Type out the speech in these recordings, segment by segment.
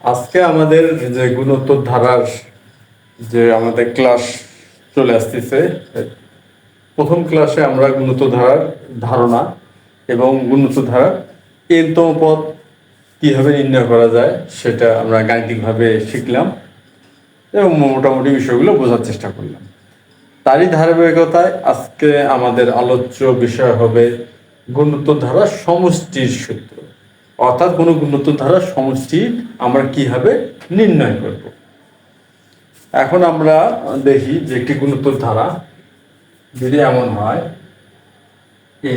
আজকে আমাদের যে গুণোত্তর ধারার যে আমাদের ক্লাস চলে আসতেছে, প্রথম ক্লাসে আমরা গুণোত্তর ধারার ধারণা এবং গুণোত্তর ধারার এনতম পদ কীভাবে নির্ণয় করা যায় সেটা আমরা গাণিতিকভাবে শিখলাম এবং মোটামুটি বিষয়গুলো বোঝার চেষ্টা করলাম। তারই ধারাবাহিকতায় আজকে আমাদের আলোচ্য বিষয় হবে গুণোত্তর ধারার সমষ্টির সূত্র, অর্থাৎ কোনো গুণোত্তর ধারার সমষ্টি আমরা কিভাবে নির্ণয় করব। এখন আমরা দেখি যে একটি গুণোত্তর ধারা যদি এমন হয় এ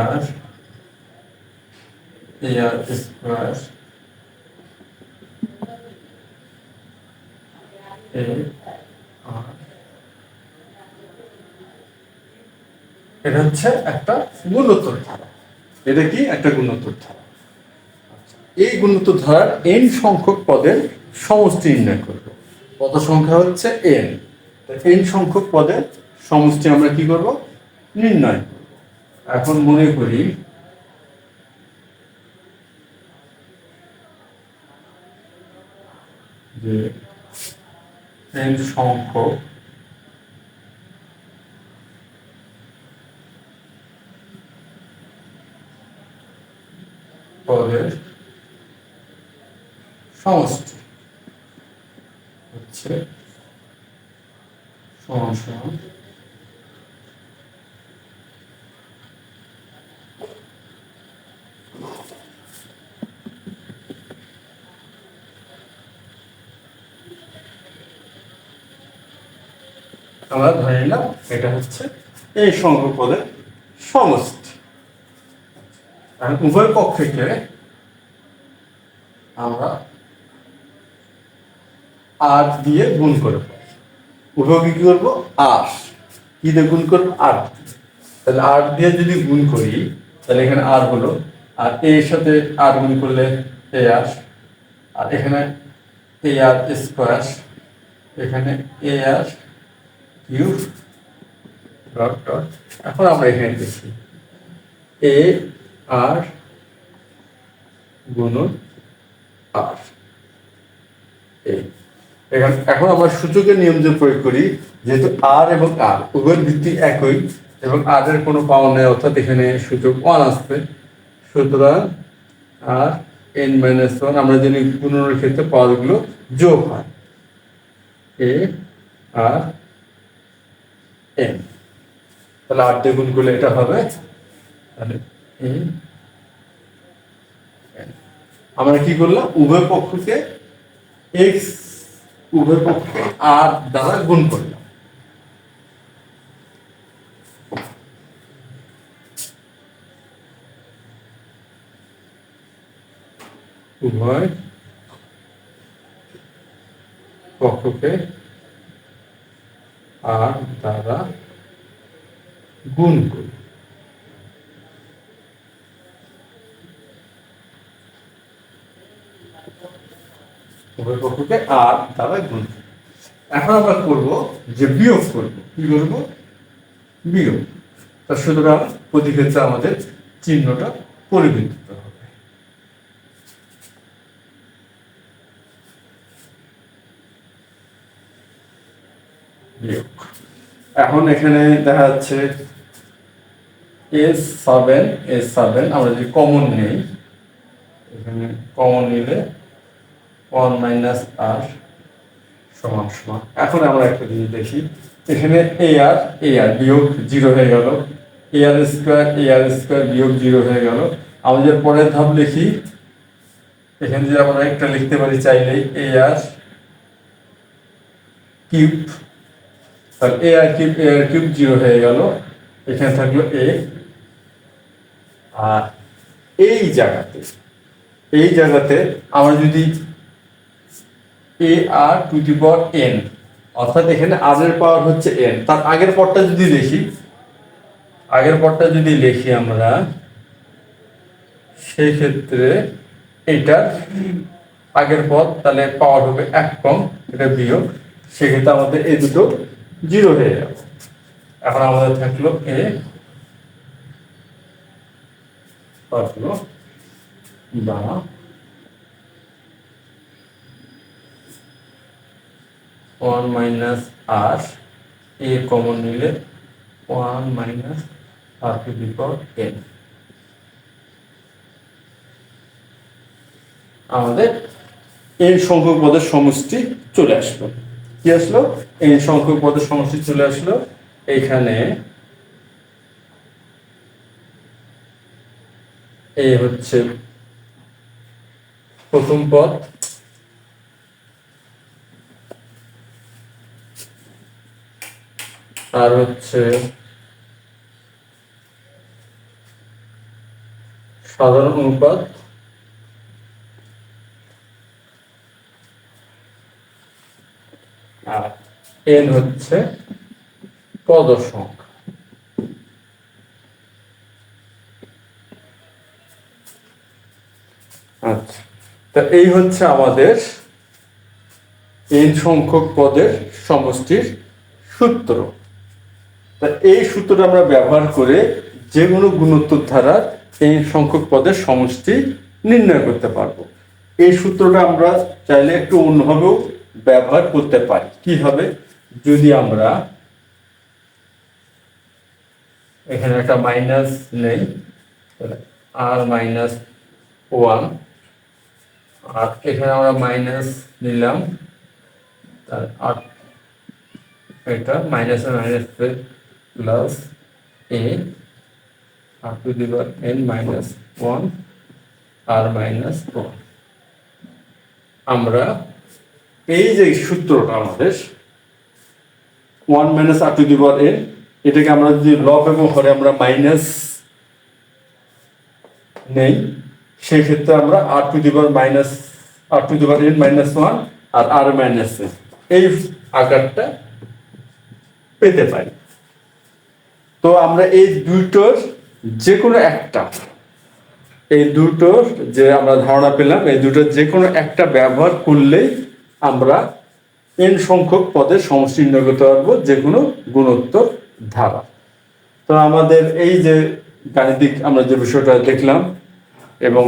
আর স্কোয়ার এটা হচ্ছে একটা গুণোত্তর ধারা। এটা কি একটা গুণোত্তর ধারা? এই গুণোত্তর ধারার n সংখ্যক পদের সমষ্টি নির্ণয় করব। পদ সংখ্যা হচ্ছে n, n সংখ্যক পদের সমষ্টি আমরা কি করব? নির্ণয় করব। এখন মনে করি যে n সংখ্যক পদের সমষ্টি হচ্ছে সমান সমান আমরা ধরে নিলাম এটা হচ্ছে এই সংখ্যক পদের সমষ্টি। উভয় পক্ষকে আমরা আর দিয়ে গুণ করে উভয়কে কি করবো? আর কি দিয়ে গুণ করবো? আর। তাহলে আর দিয়ে যদি গুণ করি তাহলে এখানে আর হলো, আর এর সাথে আর গুণ করলে এ আর এখানে এ আর স্কোয়ার, এখানে এ আর কিউব ডট ডট। এখন আমরা এখানে দেখি এ আর গুণন আর এখন আমরা সূচকের নিয়ম যে প্রয়োগ করি, যেহেতু আর এবং আর উভয়ের ভিত্তি একই এবং আর এর কোনো পাওয়ার নেই, অর্থাৎ এখানে সূচক 1 আসবে, সুতরাং আর n-1 আমরা জানি গুণনের ক্ষেত্রে পাওয়ারগুলো যোগ হয় এ আর n। তাহলে আর দিয়ে গুণ করলে এটা হবে, তাহলে আমরা কি করলাম? উভয় পক্ষকে এক্স উভয় পক্ষকে আর দ্বারা গুণ করলাম। উভয় পক্ষকে আর দ্বারা গুণ করি। উভয় পক্ষকে আর দ্বারা গুণ। এখন আমরা করব যে বিয়োগ করব। কি করব? বিয়োগ। তা সুতরাং প্রতি ক্ষেত্রে আমাদের চিহ্নটা পরিবর্তিত হবে। বিয়োগ। এখন এখানে দেখা যাচ্ছে S7 আমরা যদি কমন নেই, এখানে কমন নিলে 1 মাইনাস আর সমান সমান। এখন আমরা একটা জিনিস দেখি, এখানে এ আর বিয়োগ 0 হয়ে গেল, এ আর স্কোয়ার বিয়োগ 0 হয়ে গেল। আমাদের পরের ধাপ লিখি, এখানে যে আমরা একটা লিখতে পারি চাইলেই এ আর কিউব, তাহলে এ আর কিউব 0 হয়ে গেল, এখানে থাকলো এ। আর এই জায়গাতে আমরা যদি এ r to the power n, অর্থাৎ এখানে আর এর পাওয়ার হচ্ছে n, তার আগের পদটা যদি লিখি আমরা, সেই ক্ষেত্রে এটার আগের পদ তাহলে পাওয়ার হবে 1 কম, এটা বিয়োগ, সেক্ষেত্রে আমাদের এই দুটো 0 হয়ে যাবে। এখন আমাদের থাকলো এ বা one minus r a common নিলে one minus r to the power n. আমাদের এন সংখ্যক পদের সমষ্টি চলে আসলো। কি আসলো? এন সংখ্যক পদের সমষ্টি চলে আসলো। এইখানে এ হচ্ছে প্রথম পদ, আর হচ্ছে সাধারণ অনুপাত, আর এন হচ্ছে পদ সংখ্যা। আচ্ছা, তা এই হচ্ছে আমাদের এন সংখ্যক পদের সমষ্টির সূত্র। তা এই সূত্রটা আমরা ব্যবহার করে যে কোনো গুণোত্তর ধারার এন সংখ্যক পদের সমষ্টি নির্ণয় করতে পারবো। এই সূত্রটা আমরা চাইলে একটু অন্যভাবেও ব্যবহার করতে পারি। কি হবে? যদি আমরা এখানে একটা মাইনাস নেই, আর মাইনাস ওয়ান, আর এখানে আমরা মাইনাস নিলাম, আর এটা minus minus plus a r to the power n minus one r minus one. আমরা এই যে সূত্রটা আমাদের one minus r to the power n, এটাকে আমরা যদি লব এবং হরে আমরা মাইনাস নেই, সেই ক্ষেত্রে আমরা r to the power minus r to the power n minus one আর আর মাইনাস এন এই আকারটা পেতে পারি। তো আমরা এই দুটোর যে কোনো একটা, এই দুটোর যে আমরা ধারণা পেলাম, এই দুটোর যে কোনো একটা ব্যবহার করলেই আমরা এন সংখ্যক পদের সমষ্টি নির্ণয় করতে পারবো যে কোনো গুণোত্তর ধারা। তো আমাদের এই যে গাণিতিক আমরা যে বিষয়টা দেখলাম এবং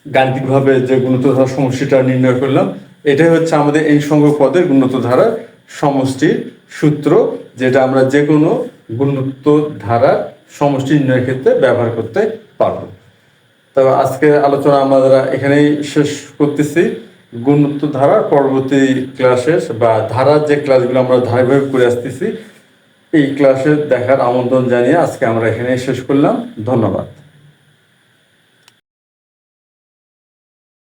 গাণিতিকভাবে যে গুণোত্তর ধারার সমষ্টিটা নির্ণয় করলাম, এটাই হচ্ছে আমাদের এন সংখ্যক পদের গুণোত্তর ধারার সমষ্টির সূত্র, যেটা আমরা যে কোনো গুণোত্তর ধারার সমষ্টি নির্ণয়ের ক্ষেত্রে ব্যবহার করতে পারবো। তবে আজকে আলোচনা আমরা এখানেই শেষ করতেছি। গুণোত্তর ধারার পরবর্তী ক্লাসের বা ধারার যে ক্লাসগুলো আমরা ধারাবাহিক করে আসতেছি, এই ক্লাসে দেখার আমন্ত্রণ জানিয়ে আজকে আমরা এখানেই শেষ করলাম। ধন্যবাদ।